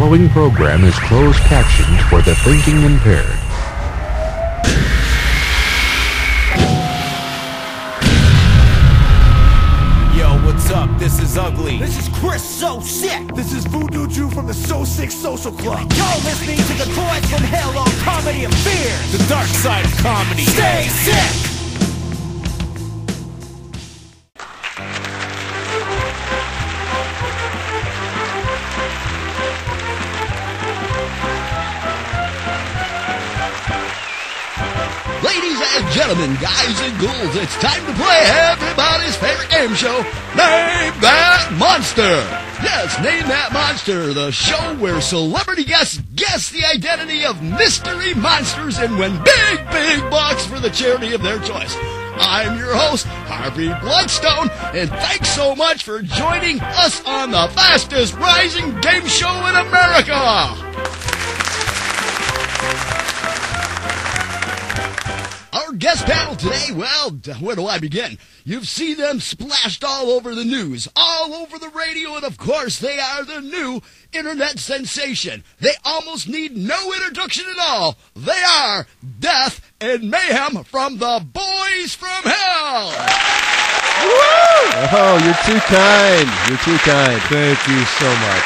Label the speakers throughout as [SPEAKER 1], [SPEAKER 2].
[SPEAKER 1] following program is closed captioned for the thinking impaired.
[SPEAKER 2] Yo, what's up? This is Ugly.
[SPEAKER 3] This is Chris So Sick.
[SPEAKER 2] This is Voodoo Jew from the So Sick Social Club.
[SPEAKER 3] You're listening to the Boys from Hell on Comedy and Fear.
[SPEAKER 2] The dark side of comedy.
[SPEAKER 3] Stay sick!
[SPEAKER 4] Ladies and gentlemen, guys and ghouls, it's time to play everybody's favorite game show, Name That Monster! Yes, Name That Monster, the show where celebrity guests guess the identity of mystery monsters and win big, big bucks for the charity of their choice. I'm your host, Harvey Bloodstone, and thanks so much for joining us on the fastest rising game show in America! Our guest panel today, well, where do I begin? You've seen them splashed all over the news, all over the radio, and of course they are the new internet sensation. They almost need no introduction at all. They are Death and Mayhem from the Boys from Hell.
[SPEAKER 5] Woo! Oh, you're too kind. You're too kind.
[SPEAKER 6] Thank you so much.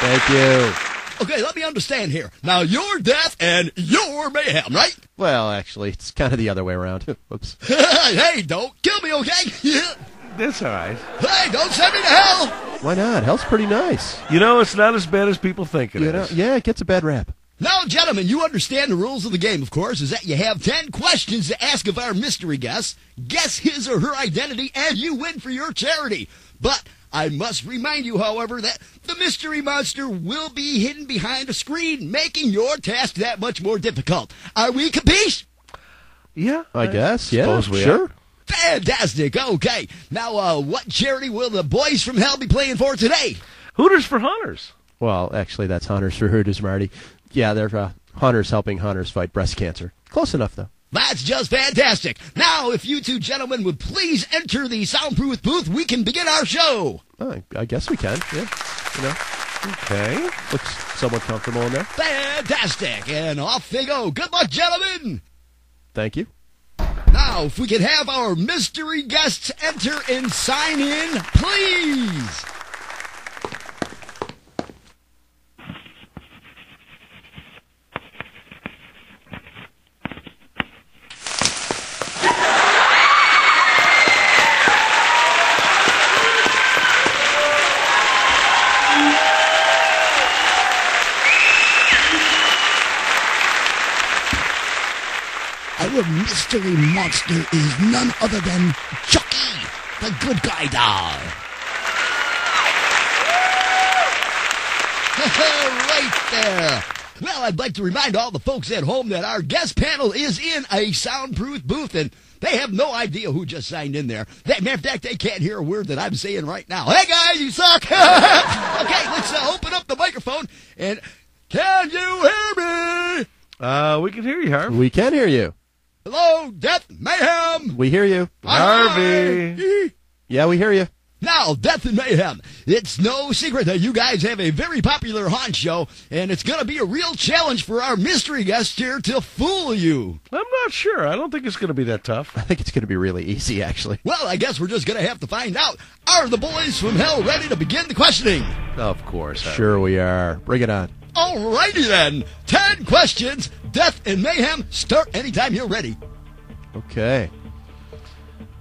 [SPEAKER 5] Thank you.
[SPEAKER 4] Okay, let me understand here. Now, you're Death and you're Mayhem, right?
[SPEAKER 5] Well, actually, it's kind of the other way around. Whoops.
[SPEAKER 4] Hey, don't kill me, okay?
[SPEAKER 6] That's all right.
[SPEAKER 4] Hey, don't send me to hell.
[SPEAKER 5] Why not? Hell's pretty nice.
[SPEAKER 6] You know, it's not as bad as people think it is.
[SPEAKER 5] Yeah, it gets a bad rap.
[SPEAKER 4] Now, gentlemen, you understand the rules of the game, of course, is that you have 10 questions to ask of our mystery guest, guess his or her identity, and you win for your charity. But I must remind you, however, that the mystery monster will be hidden behind a screen, making your task that much more difficult. Are we capiche?
[SPEAKER 6] Yeah,
[SPEAKER 5] I guess, yeah,
[SPEAKER 6] suppose we
[SPEAKER 5] sure.
[SPEAKER 6] are.
[SPEAKER 4] Fantastic. Okay. Now, what charity will the Boys from Hell be playing for today?
[SPEAKER 6] Hooters for Hunters.
[SPEAKER 5] Well, actually, that's Hunters for Hooters, Marty. Yeah, they're hunters helping hunters fight breast cancer. Close enough, though.
[SPEAKER 4] That's just fantastic. Now, if you two gentlemen would please enter the soundproof booth, we can begin our show.
[SPEAKER 5] Oh, I guess we can, yeah. You know,
[SPEAKER 6] Okay.
[SPEAKER 5] looks somewhat comfortable in there.
[SPEAKER 4] Fantastic. And off they go. Good luck, gentlemen.
[SPEAKER 5] Thank you.
[SPEAKER 4] Now, if we could have our mystery guests enter and sign in, please. Our mystery monster is none other than Chucky, the good guy doll. Right there. Well, I'd like to remind all the folks at home that our guest panel is in a soundproof booth, and they have no idea who just signed in there. Matter of fact, they can't hear a word that I'm saying right now. Hey, guys, you suck. Okay, let's open up the microphone, and can you hear me?
[SPEAKER 6] We can hear you, Harv.
[SPEAKER 5] We can hear you.
[SPEAKER 4] Hello, Death, Mayhem.
[SPEAKER 5] We hear you.
[SPEAKER 6] Harvey.
[SPEAKER 5] Yeah, we hear you.
[SPEAKER 4] Now, Death and Mayhem. It's no secret that you guys have a very popular haunt show, and it's going to be a real challenge for our mystery guest here to fool you.
[SPEAKER 6] I'm not sure. I don't think it's going to be that tough.
[SPEAKER 5] I think it's going to be really easy, actually.
[SPEAKER 4] Well, I guess we're just going to have to find out. Are the Boys from Hell ready to begin the questioning?
[SPEAKER 6] Of course. Harvey.
[SPEAKER 5] Sure we are. Bring it on.
[SPEAKER 4] Alrighty then. 10 questions. Death and Mayhem, start anytime you're ready.
[SPEAKER 5] Okay.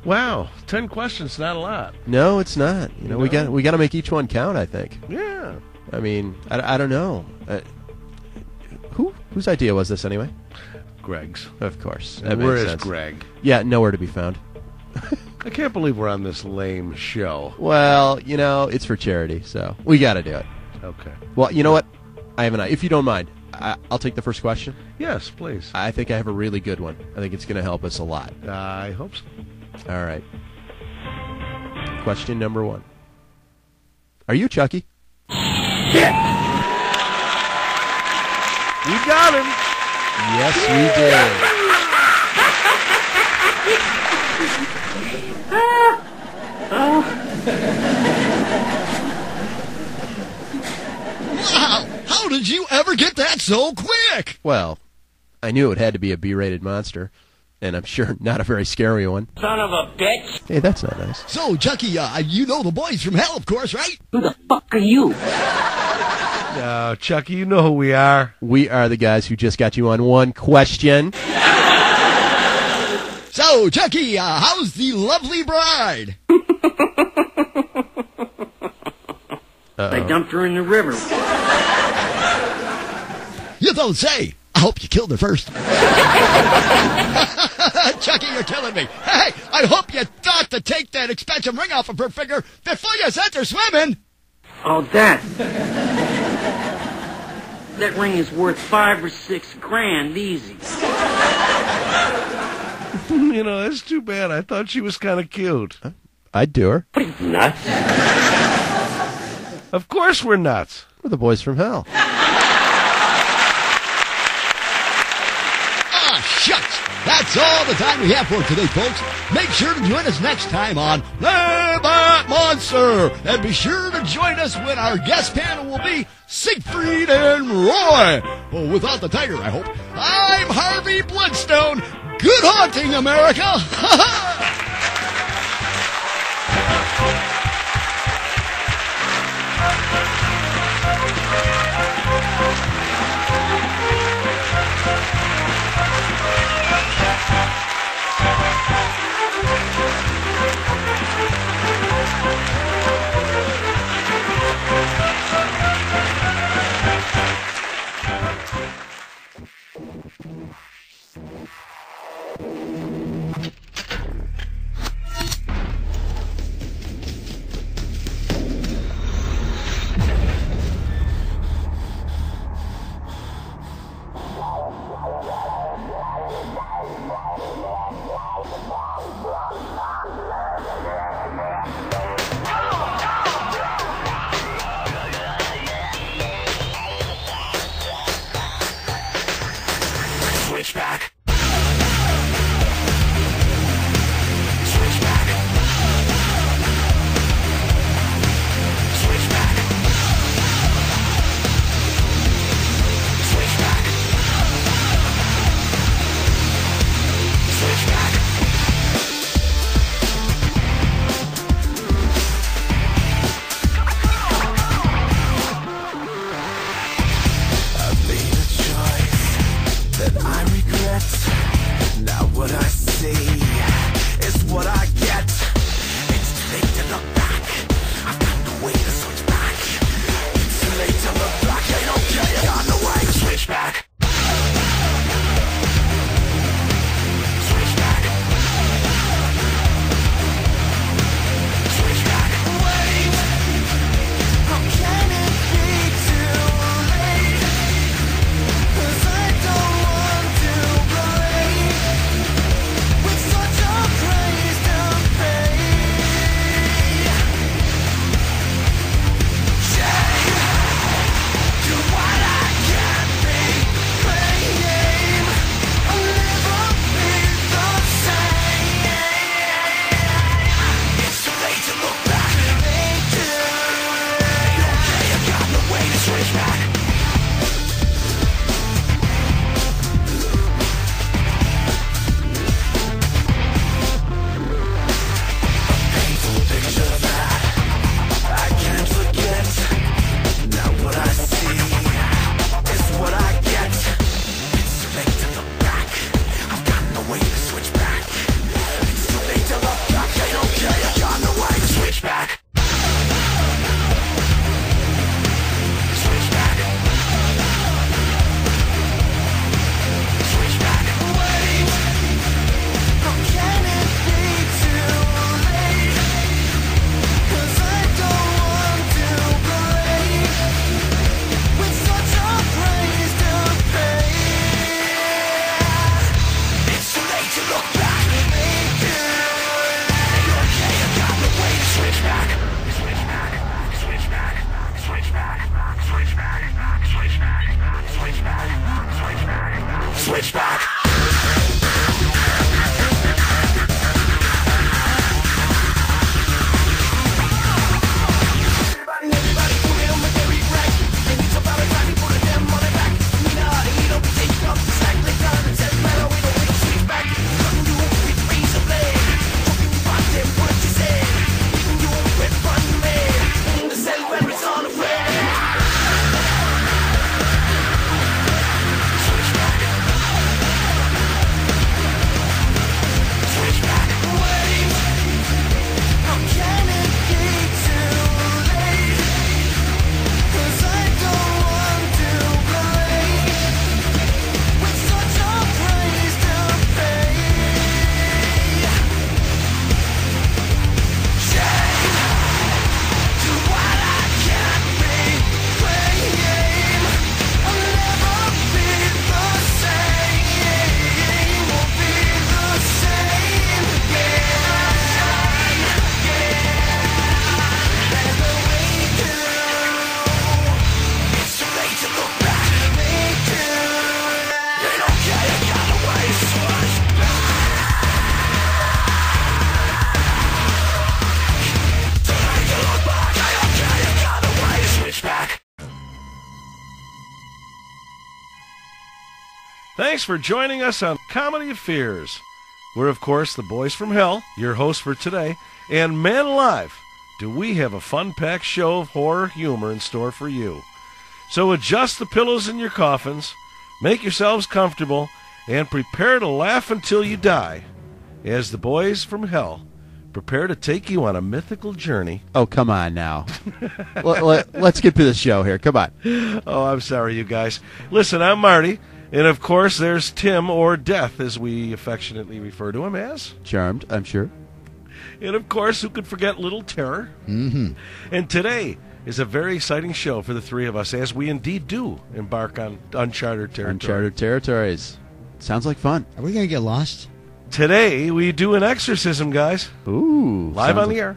[SPEAKER 6] Wow, 10 questions, not a lot.
[SPEAKER 5] No, it's not. You know, we got to make each one count, I think.
[SPEAKER 6] Yeah.
[SPEAKER 5] I mean, I don't know. Whose idea was this anyway?
[SPEAKER 6] Greg's.
[SPEAKER 5] Of course.
[SPEAKER 6] And
[SPEAKER 5] That
[SPEAKER 6] where
[SPEAKER 5] makes
[SPEAKER 6] is
[SPEAKER 5] sense.
[SPEAKER 6] Greg?
[SPEAKER 5] Yeah, nowhere to be found.
[SPEAKER 6] I can't believe we're on this lame show.
[SPEAKER 5] Well, you know, it's for charity, so we got to do it.
[SPEAKER 6] Okay.
[SPEAKER 5] Well, you know what? I have an idea. If you don't mind, I'll take the first question.
[SPEAKER 6] Yes, please.
[SPEAKER 5] I think I have a really good one. I think it's going to help us a lot.
[SPEAKER 6] I hope so.
[SPEAKER 5] All right. Question number 1. Are you Chucky?
[SPEAKER 6] Yeah. We got him.
[SPEAKER 5] Yes, we did.
[SPEAKER 4] Wow! How did you ever get that so quick?
[SPEAKER 5] Well, I knew it had to be a B-rated monster, and I'm sure not a very scary one.
[SPEAKER 3] Son of a bitch!
[SPEAKER 5] Hey, that's not nice.
[SPEAKER 4] So, Chucky, you know the boys from hell, of course, right?
[SPEAKER 3] Who the fuck are you?
[SPEAKER 6] No, Chucky, you know who we are.
[SPEAKER 5] We are the guys who just got you on one question.
[SPEAKER 4] So, Chucky, how's the lovely bride?
[SPEAKER 3] I dumped her in the river.
[SPEAKER 4] You don't say. I hope you killed her first. Chucky, you're killing me. Hey, I hope you thought to take that expensive ring off of her finger before you sent her swimming.
[SPEAKER 3] Oh, that. That ring is worth $5 or $6 grand, easy.
[SPEAKER 6] You know, that's too bad. I thought she was kind of cute.
[SPEAKER 5] I'd do her.
[SPEAKER 3] What are you, nuts?
[SPEAKER 6] Of course we're nuts.
[SPEAKER 5] We're the boys from hell.
[SPEAKER 4] Shucks. That's all the time we have for today, folks. Make sure to join us next time on That Monster. And be sure to join us when our guest panel will be Siegfried and Roy. Oh, without the tiger, I hope. I'm Harvey Bloodstone. Good haunting, America. Ha ha!
[SPEAKER 6] Thanks for joining us on Comedy of Fears. We're, of course, the Boys from Hell, your hosts for today, and man alive, do we have a fun-packed show of horror humor in store for you. So adjust the pillows in your coffins, make yourselves comfortable, and prepare to laugh until you die, as the Boys from Hell prepare to take you on a mythical journey.
[SPEAKER 5] Oh, come on now. Let's get to the show here. Come on.
[SPEAKER 6] Oh, I'm sorry, you guys. Listen, I'm Marty, and of course there's Tim, or Death, as we affectionately refer to him as.
[SPEAKER 5] Charmed, I'm sure.
[SPEAKER 6] And of course, who could forget Little Terror?
[SPEAKER 4] Mm-hmm.
[SPEAKER 6] And today is a very exciting show for the three of us, as we indeed do embark on uncharted territory.
[SPEAKER 5] Uncharted territories. Sounds like fun.
[SPEAKER 4] Are we going to get lost?
[SPEAKER 6] Today, we do an exorcism, guys.
[SPEAKER 5] Ooh.
[SPEAKER 6] Live on the air.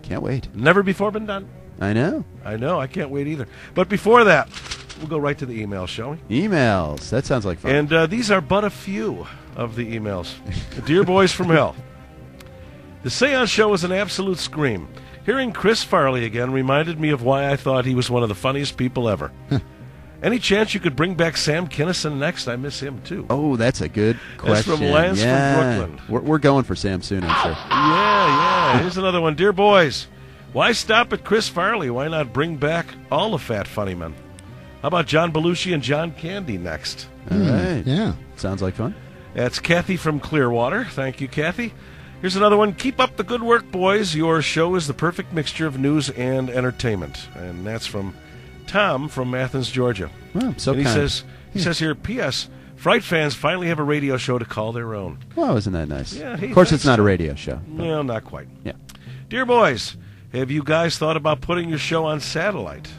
[SPEAKER 5] Can't wait.
[SPEAKER 6] Never before been done.
[SPEAKER 5] I know.
[SPEAKER 6] I can't wait either. But before that, we'll go right to the email, shall we?
[SPEAKER 5] Emails. That sounds like fun.
[SPEAKER 6] And these are but a few of the emails. Dear Boys from Hell, the Seance show was an absolute scream. Hearing Chris Farley again reminded me of why I thought he was one of the funniest people ever. Any chance you could bring back Sam Kinison next? I miss him, too.
[SPEAKER 5] Oh, that's a good question.
[SPEAKER 6] That's from Lance from Brooklyn.
[SPEAKER 5] We're going for Sam soon, I'm sure.
[SPEAKER 6] Yeah. Here's another one. Dear boys, why stop at Chris Farley? Why not bring back all the fat funny men? How about John Belushi and John Candy next?
[SPEAKER 5] All right.
[SPEAKER 4] Yeah.
[SPEAKER 5] Sounds like fun.
[SPEAKER 6] That's Kathy from Clearwater. Thank you, Kathy. Here's another one. Keep up the good work, boys. Your show is the perfect mixture of news and entertainment. And that's from Tom from Athens, Georgia.
[SPEAKER 5] Well, so
[SPEAKER 6] and
[SPEAKER 5] kind.
[SPEAKER 6] he says here, P.S. Fright fans finally have a radio show to call their own.
[SPEAKER 5] Well, isn't that nice?
[SPEAKER 6] Yeah,
[SPEAKER 5] of course, it's not a radio show.
[SPEAKER 6] No, not quite.
[SPEAKER 5] Yeah.
[SPEAKER 6] Dear boys, have you guys thought about putting your show on satellite?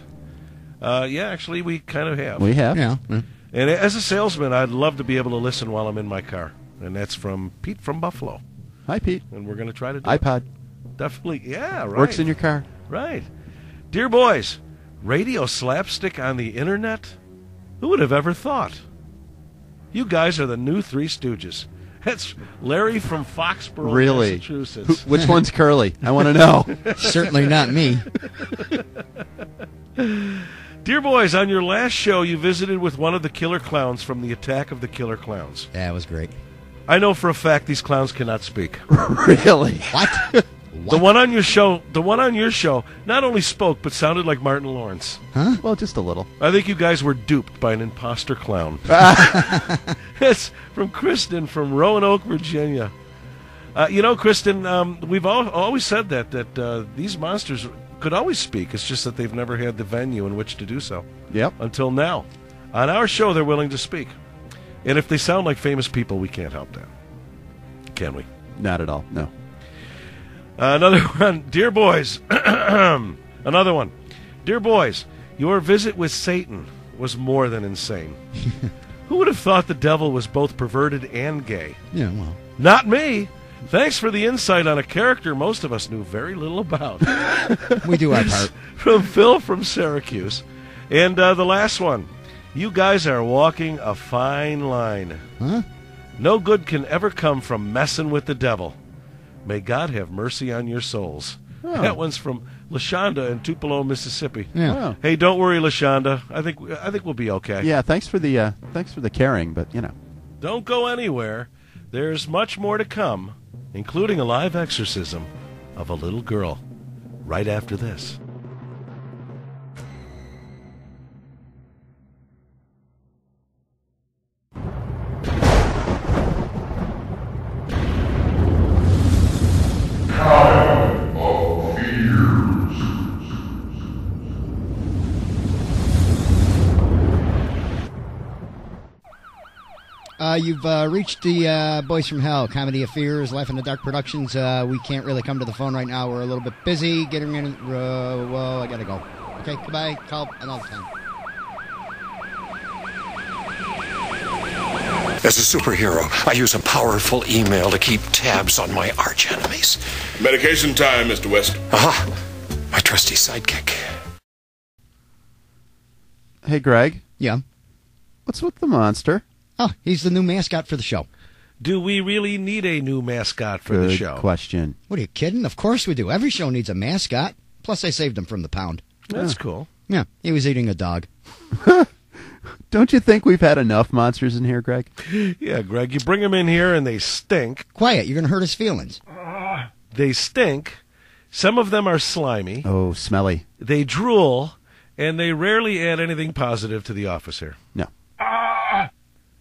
[SPEAKER 6] Yeah, actually, we kind of have.
[SPEAKER 5] We have.
[SPEAKER 4] Yeah.
[SPEAKER 6] And as a salesman, I'd love to be able to listen while I'm in my car. And that's from Pete from Buffalo.
[SPEAKER 5] Hi, Pete.
[SPEAKER 6] And we're going to try to do
[SPEAKER 5] iPod.
[SPEAKER 6] it. Definitely, yeah, right.
[SPEAKER 5] Works in your car.
[SPEAKER 6] Right. Dear boys, radio slapstick on the internet? Who would have ever thought? You guys are the new Three Stooges. That's Larry from Foxborough,
[SPEAKER 5] Really?
[SPEAKER 6] Massachusetts.
[SPEAKER 5] Which one's Curly? I want to know.
[SPEAKER 4] Certainly not me.
[SPEAKER 6] Dear boys, on your last show, you visited with one of the killer clowns from the Attack of the Killer Clowns.
[SPEAKER 4] That was great.
[SPEAKER 6] I know for a fact these clowns cannot speak.
[SPEAKER 5] Really?
[SPEAKER 4] What?
[SPEAKER 6] The one on your show, not only spoke but sounded like Martin Lawrence.
[SPEAKER 4] Huh?
[SPEAKER 5] Well, just a little.
[SPEAKER 6] I think you guys were duped by an imposter clown. It's from Kristen from Roanoke, Virginia. Kristen, we've always said that these monsters could always speak. It's just that they've never had the venue in which to do so.
[SPEAKER 5] Yep.
[SPEAKER 6] Until now. On our show, they're willing to speak. And if they sound like famous people, we can't help that. Can we?
[SPEAKER 5] Not at all. No.
[SPEAKER 6] Another one. Dear boys. Another one. Dear boys, your visit with Satan was more than insane. Who would have thought the devil was both perverted and gay?
[SPEAKER 4] Yeah, well.
[SPEAKER 6] Not me. Thanks for the insight on a character most of us knew very little about.
[SPEAKER 4] We do our part.
[SPEAKER 6] From Phil from Syracuse. And the last one. You guys are walking a fine line.
[SPEAKER 4] Huh?
[SPEAKER 6] No good can ever come from messing with the devil. May God have mercy on your souls.
[SPEAKER 5] Oh.
[SPEAKER 6] That one's from LaShonda in Tupelo, Mississippi.
[SPEAKER 4] Yeah.
[SPEAKER 5] Wow.
[SPEAKER 6] Hey, don't worry, LaShonda. I think we'll be okay.
[SPEAKER 5] Yeah. Thanks for the caring, but you know.
[SPEAKER 6] Don't go anywhere. There's much more to come, including a live exorcism of a little girl. Right after this.
[SPEAKER 4] You've reached the Boys from Hell, Comedy of Fears, Life in the Dark Productions. We can't really come to the phone right now. We're a little bit busy getting in. Well, I gotta go. Okay, goodbye. Call another time.
[SPEAKER 7] As a superhero, I use a powerful email to keep tabs on my arch enemies.
[SPEAKER 8] Medication time, Mr. West.
[SPEAKER 7] Aha! My trusty sidekick.
[SPEAKER 5] Hey, Greg.
[SPEAKER 4] Yeah.
[SPEAKER 5] What's with the monster?
[SPEAKER 4] Oh, he's the new mascot for the show.
[SPEAKER 6] Do we really need a new mascot for
[SPEAKER 5] Good
[SPEAKER 6] the show?
[SPEAKER 5] question.
[SPEAKER 4] What are you kidding? Of course we do. Every show needs a mascot. Plus, I saved him from the pound.
[SPEAKER 6] That's cool.
[SPEAKER 4] Yeah, he was eating a dog.
[SPEAKER 5] Don't you think we've had enough monsters in here, Greg?
[SPEAKER 6] Yeah, Greg, you bring them in here and they stink.
[SPEAKER 9] Quiet, you're going to hurt his feelings.
[SPEAKER 6] They stink. Some of them are slimy.
[SPEAKER 5] Oh, smelly.
[SPEAKER 6] They drool, and they rarely add anything positive to the office here.
[SPEAKER 5] No.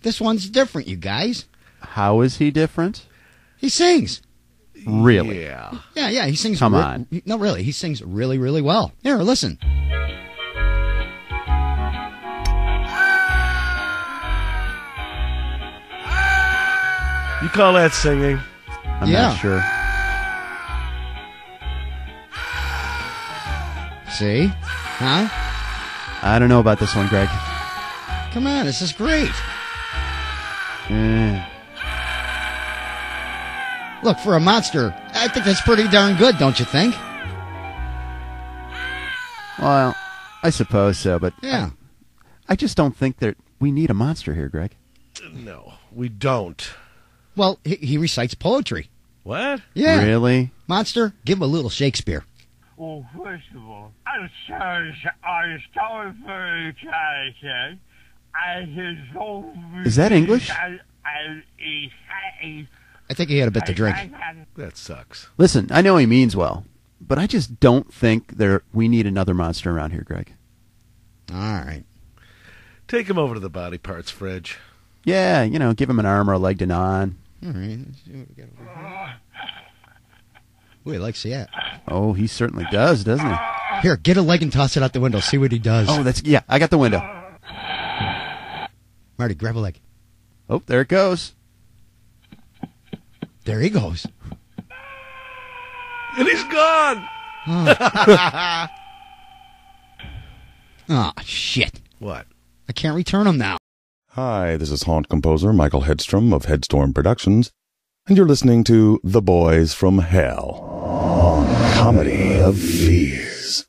[SPEAKER 9] This one's different, you guys.
[SPEAKER 5] How is he different?
[SPEAKER 9] He sings.
[SPEAKER 5] Really?
[SPEAKER 6] Yeah.
[SPEAKER 9] Yeah, he sings.
[SPEAKER 5] Come on.
[SPEAKER 9] No, really, he sings really, really well. Here, listen.
[SPEAKER 6] You call that singing?
[SPEAKER 5] I'm not sure.
[SPEAKER 9] See? Huh?
[SPEAKER 5] I don't know about this one, Greg.
[SPEAKER 9] Come on, this is great. Look, for a monster, I think that's pretty darn good, don't you think?
[SPEAKER 5] Well, I suppose so, but
[SPEAKER 9] Yeah.
[SPEAKER 5] I just don't think that we need a monster here, Greg.
[SPEAKER 6] No, we don't.
[SPEAKER 9] Well, he recites poetry.
[SPEAKER 6] What?
[SPEAKER 9] Yeah.
[SPEAKER 5] Really?
[SPEAKER 9] Monster, give him a little Shakespeare.
[SPEAKER 10] Well, first of all, I'm sorry for education.
[SPEAKER 5] Is that English?
[SPEAKER 9] I think he had a bit to drink.
[SPEAKER 6] That sucks.
[SPEAKER 5] Listen, I know he means well, but I just don't think we need another monster around here, Greg.
[SPEAKER 9] All right.
[SPEAKER 6] Take him over to the body parts fridge.
[SPEAKER 5] Yeah, give him an arm or a leg to gnaw on.
[SPEAKER 9] All right. Let's see what we got over here. Ooh, he likes that.
[SPEAKER 5] Oh, he certainly does, doesn't he?
[SPEAKER 9] Here, get a leg and toss it out the window. See what he does.
[SPEAKER 5] Oh, I got the window.
[SPEAKER 9] Marty, grab a leg.
[SPEAKER 5] Oh, there it goes.
[SPEAKER 9] There he goes.
[SPEAKER 6] And he's gone!
[SPEAKER 9] Oh, shit.
[SPEAKER 6] What?
[SPEAKER 9] I can't return him now.
[SPEAKER 11] Hi, this is Haunt composer Michael Hedstrom of Headstorm Productions, and you're listening to The Boys from Hell on Comedy of Fears.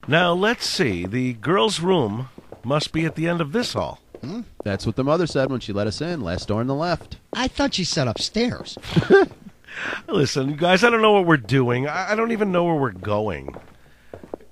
[SPEAKER 6] Now, let's see. The girl's room must be at the end of this hall.
[SPEAKER 5] That's what the mother said when she let us in. Last door on the left.
[SPEAKER 9] I thought she said upstairs.
[SPEAKER 6] Listen, you guys, I don't know what we're doing. I don't even know where we're going.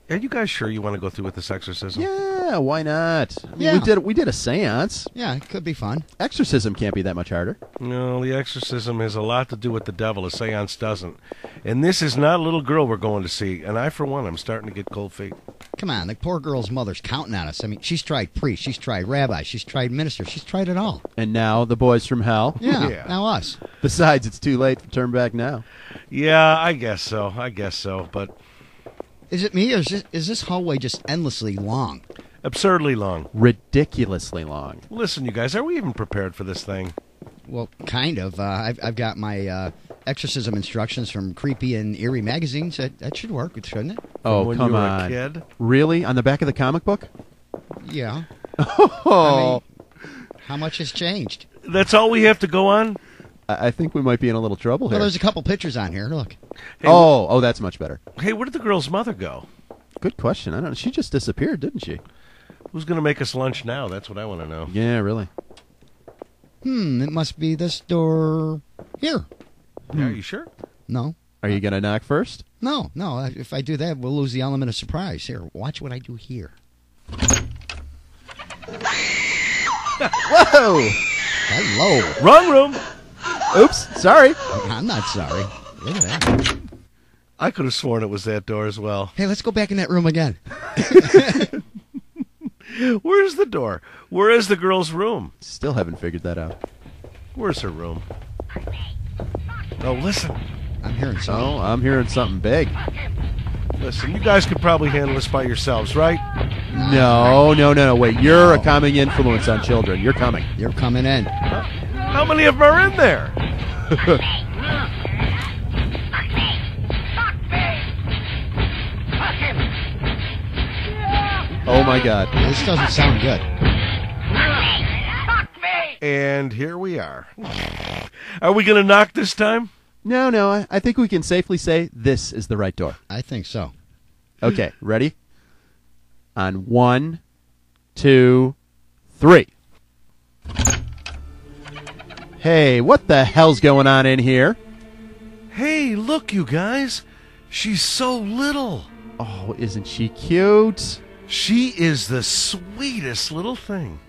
[SPEAKER 6] Are you guys sure you want to go through with this exorcism?
[SPEAKER 5] Yeah, why not? I mean,
[SPEAKER 9] Yeah.
[SPEAKER 5] we did a seance.
[SPEAKER 9] Yeah, it could be fun.
[SPEAKER 5] Exorcism can't be that much harder.
[SPEAKER 6] No, the exorcism has a lot to do with the devil. A seance doesn't. And this is not a little girl we're going to see. And I, for one, am starting to get cold feet.
[SPEAKER 9] Come on, the poor girl's mother's counting on us. I mean, she's tried priest, she's tried rabbi, she's tried minister, she's tried it all.
[SPEAKER 5] And now the boys from hell.
[SPEAKER 9] Yeah, now us.
[SPEAKER 5] Besides, it's too late to turn back now.
[SPEAKER 6] Yeah, I guess so. But
[SPEAKER 9] Is it me, or is this hallway just endlessly long?
[SPEAKER 6] absurdly long.
[SPEAKER 5] Ridiculously long.
[SPEAKER 6] Listen, you guys, are we even prepared for this thing?
[SPEAKER 9] Well, kind of. I've got my exorcism instructions from Creepy and Eerie magazines. That should work, shouldn't it?
[SPEAKER 5] Oh,
[SPEAKER 6] when
[SPEAKER 5] come
[SPEAKER 6] you were
[SPEAKER 5] on.
[SPEAKER 6] a kid?
[SPEAKER 5] Really? On the back of the comic book?
[SPEAKER 9] Yeah.
[SPEAKER 5] Oh.
[SPEAKER 9] I mean, how much has changed?
[SPEAKER 6] That's all we have to go on?
[SPEAKER 5] I think we might be in a little trouble here.
[SPEAKER 9] Well, there's a couple pictures on here. Look.
[SPEAKER 6] Hey,
[SPEAKER 5] oh, that's much better.
[SPEAKER 6] Hey, where did the girl's mother go?
[SPEAKER 5] Good question. I don't know. She just disappeared, didn't she?
[SPEAKER 6] Who's going to make us lunch now? That's what I want to know.
[SPEAKER 5] Yeah, really.
[SPEAKER 9] It must be this door here.
[SPEAKER 6] Yeah, are you sure?
[SPEAKER 9] No.
[SPEAKER 5] Are you going to knock first?
[SPEAKER 9] No. If I do that, we'll lose the element of surprise. Here, watch what I do here.
[SPEAKER 5] Whoa!
[SPEAKER 9] Hello.
[SPEAKER 6] Wrong room!
[SPEAKER 5] Oops, sorry.
[SPEAKER 9] I'm not sorry. Look at that.
[SPEAKER 6] I could have sworn it was that door as well.
[SPEAKER 9] Hey, let's go back in that room again.
[SPEAKER 6] Where's the door? Where is the girl's room?
[SPEAKER 5] Still haven't figured that out.
[SPEAKER 6] Where's her room? Oh, listen.
[SPEAKER 9] I'm hearing something.
[SPEAKER 5] Oh, I'm hearing something big.
[SPEAKER 6] Listen, you guys could probably handle this by yourselves, right?
[SPEAKER 5] No. Wait, you're a calming influence on children. You're coming.
[SPEAKER 9] You're coming in.
[SPEAKER 6] How many of them are in there?
[SPEAKER 5] Oh, my God.
[SPEAKER 9] This doesn't sound good.
[SPEAKER 6] And here we are. Are we going to knock this time?
[SPEAKER 5] No. I think we can safely say this is the right door.
[SPEAKER 9] I think so.
[SPEAKER 5] Okay, ready? On 1, 2, 3. Hey, what the hell's going on in here?
[SPEAKER 6] Hey, look, you guys. She's so little.
[SPEAKER 5] Oh, isn't she cute?
[SPEAKER 6] She is the sweetest little thing.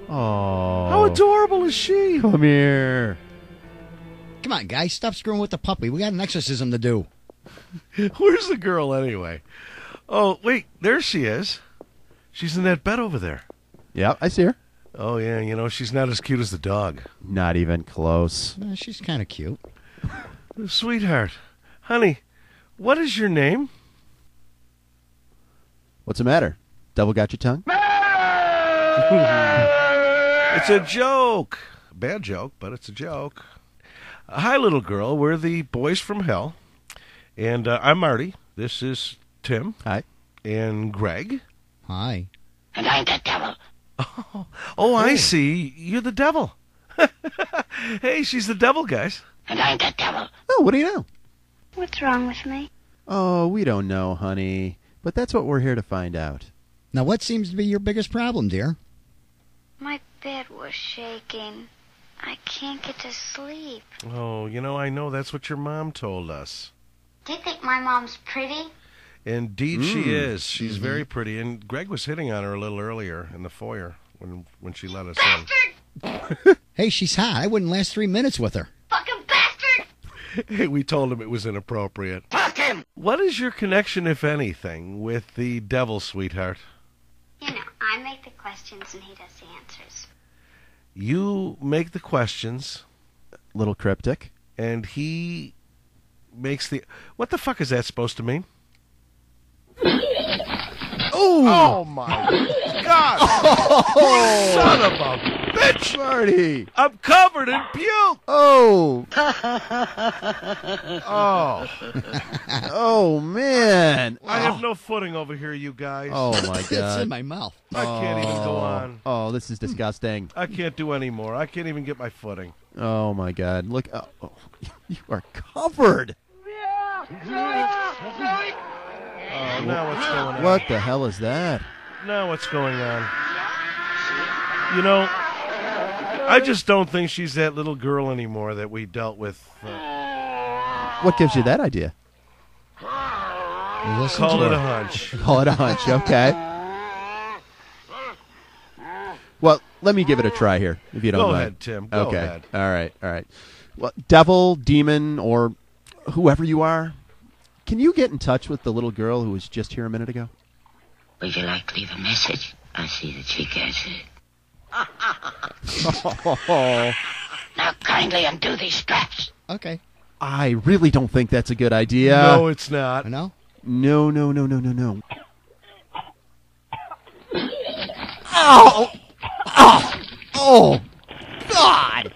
[SPEAKER 5] Oh.
[SPEAKER 6] How adorable is she?
[SPEAKER 5] Come here.
[SPEAKER 9] Come on, guys. Stop screwing with the puppy. We got an exorcism to do.
[SPEAKER 6] Where's the girl anyway? Oh, wait. There she is. She's in that bed over there.
[SPEAKER 5] Yep, I see her.
[SPEAKER 6] Oh, yeah. You know, she's not as cute as the dog.
[SPEAKER 5] Not even close.
[SPEAKER 9] She's kind of cute.
[SPEAKER 6] Sweetheart. Honey, what is your name?
[SPEAKER 5] What's the matter? Devil got your tongue?
[SPEAKER 6] It's a joke. Bad joke, but it's a joke. Hi, little girl. We're the boys from hell. And I'm Marty. This is Tim.
[SPEAKER 5] Hi.
[SPEAKER 6] And Greg.
[SPEAKER 9] Hi.
[SPEAKER 3] And I'm the devil.
[SPEAKER 6] Oh, I see. You're the devil. Hey, she's the devil, guys.
[SPEAKER 3] And I'm the devil.
[SPEAKER 5] Oh, what do you know?
[SPEAKER 12] What's wrong with me?
[SPEAKER 5] Oh, we don't know, honey. But that's what we're here to find out.
[SPEAKER 9] Now, what seems to be your biggest problem, dear?
[SPEAKER 12] My bed was shaking. I can't get to sleep.
[SPEAKER 6] Oh, you know, I know that's what your mom told us.
[SPEAKER 12] Do you think my mom's pretty?
[SPEAKER 6] Indeed she is. She's very pretty. And Greg was hitting on her a little earlier in the foyer when she let us in.
[SPEAKER 9] Hey, she's hot. I wouldn't last 3 minutes with her.
[SPEAKER 12] Fucking bastard!
[SPEAKER 6] Hey, we told him it was inappropriate.
[SPEAKER 3] Fuck him!
[SPEAKER 6] What is your connection, if anything, with the devil, sweetheart?
[SPEAKER 12] You know, I make the questions and he does the answers.
[SPEAKER 6] You make the questions.
[SPEAKER 5] Little cryptic.
[SPEAKER 6] And he makes the... What the fuck is that supposed to mean? Oh my God!
[SPEAKER 5] Oh,
[SPEAKER 6] son of a bitch!
[SPEAKER 5] Marty!
[SPEAKER 6] I'm covered in puke!
[SPEAKER 5] Oh!
[SPEAKER 6] Oh.
[SPEAKER 5] Oh, man!
[SPEAKER 6] I have no footing over here, you guys.
[SPEAKER 5] Oh, my God.
[SPEAKER 9] It's in my mouth.
[SPEAKER 6] I can't even go on.
[SPEAKER 5] Oh, this is disgusting.
[SPEAKER 6] I can't do any more. I can't even get my footing.
[SPEAKER 5] Oh, my God. Look. Oh, you are covered.
[SPEAKER 6] Oh, now what's going on?
[SPEAKER 5] What the hell is that?
[SPEAKER 6] Now what's going on? You know, I just don't think she's that little girl anymore that we dealt with.
[SPEAKER 5] What gives you that idea?
[SPEAKER 6] Call it a hunch.
[SPEAKER 5] Call it a hunch, okay. Well, let me give it a try here, if you don't
[SPEAKER 6] Go
[SPEAKER 5] mind.
[SPEAKER 6] ahead, Tim. Go
[SPEAKER 5] okay.
[SPEAKER 6] ahead.
[SPEAKER 5] All right. Well, devil, demon, or whoever you are, can you get in touch with the little girl who was just here a minute ago?
[SPEAKER 3] Would you like to leave a message? I see that she gets it. Now kindly undo these straps.
[SPEAKER 9] Okay.
[SPEAKER 5] I really don't think that's a good idea.
[SPEAKER 6] No, it's not.
[SPEAKER 9] No?
[SPEAKER 5] No. Oh! Oh! God!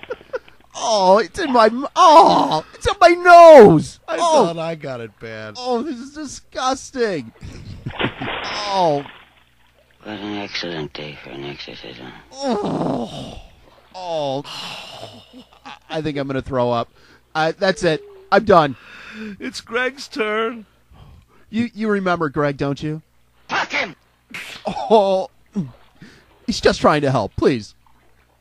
[SPEAKER 5] Oh, it's in my... Oh! It's in my nose!
[SPEAKER 6] I thought I got it bad.
[SPEAKER 5] Oh, this is disgusting. Oh.
[SPEAKER 3] What an excellent day for an exorcism.
[SPEAKER 5] Oh. I think I'm going to throw up. That's it. I'm done.
[SPEAKER 6] It's Greg's turn.
[SPEAKER 5] You remember Greg, don't you?
[SPEAKER 3] Fuck him!
[SPEAKER 5] Oh. He's just trying to help. Please.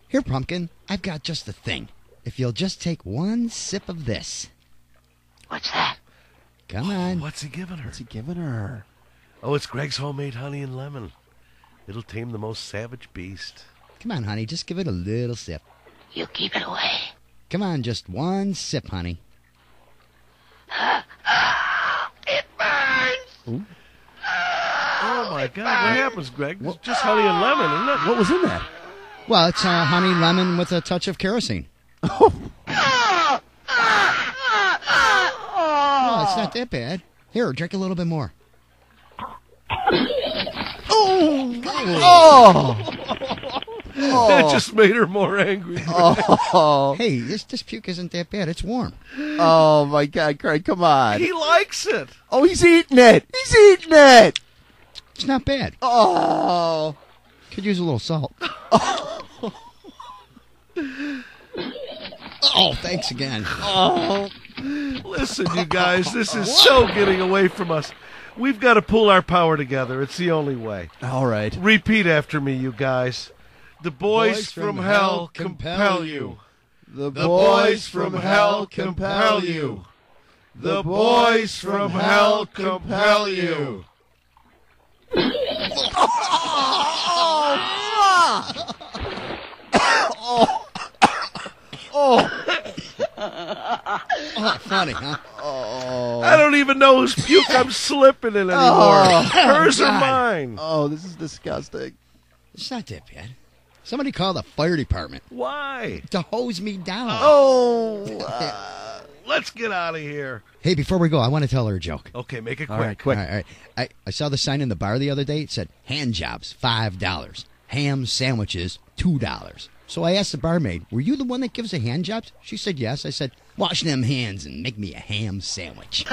[SPEAKER 9] Here, Pumpkin. I've got just the thing. If you'll just take one sip of this.
[SPEAKER 3] What's that?
[SPEAKER 9] Come on.
[SPEAKER 6] What's he giving her?
[SPEAKER 5] What's he giving her?
[SPEAKER 6] Oh, it's Greg's homemade honey and lemon. It'll tame the most savage beast.
[SPEAKER 9] Come on, honey. Just give it a little sip.
[SPEAKER 3] You keep it away.
[SPEAKER 9] Come on, just one sip, honey.
[SPEAKER 3] It burns!
[SPEAKER 5] Ooh.
[SPEAKER 6] Oh, my God. What happens, Greg? It's just honey and lemon, isn't it?
[SPEAKER 5] What was in that?
[SPEAKER 9] Well, it's honey lemon with a touch of kerosene.
[SPEAKER 5] Oh.
[SPEAKER 9] Oh, it's not that bad. Here, drink a little bit more.
[SPEAKER 5] Oh.
[SPEAKER 6] That just made her more angry.
[SPEAKER 5] Oh.
[SPEAKER 9] Hey, this puke isn't that bad. It's warm.
[SPEAKER 5] Oh, my God, Craig, come on.
[SPEAKER 6] He likes it.
[SPEAKER 5] Oh, he's eating it. He's eating it.
[SPEAKER 9] It's not bad.
[SPEAKER 5] Oh.
[SPEAKER 9] Could use a little salt. Oh, thanks again.
[SPEAKER 6] Oh. Listen, you guys, this is so getting away from us. We've got to pull our power together. It's the only way.
[SPEAKER 5] All right.
[SPEAKER 6] Repeat after me, you guys. The boys from hell compel you.
[SPEAKER 5] The boys from hell compel you.
[SPEAKER 6] The boys from hell compel you.
[SPEAKER 9] Oh, funny, huh?
[SPEAKER 6] I don't even know whose puke I'm slipping in anymore. Hers or mine?
[SPEAKER 5] Oh, this is disgusting.
[SPEAKER 9] It's not that bad. Somebody call the fire department.
[SPEAKER 6] Why?
[SPEAKER 9] To hose me down.
[SPEAKER 6] Let's get out of here.
[SPEAKER 9] Hey, before we go, I want to tell her a joke.
[SPEAKER 6] Okay, make it quick.
[SPEAKER 5] All right, quick.
[SPEAKER 9] All right. I saw the sign in the bar the other day. It said, hand jobs, $5. Ham sandwiches, $2. So I asked the barmaid, were you the one that gives the hand jobs? She said yes. I said, wash them hands and make me a ham sandwich.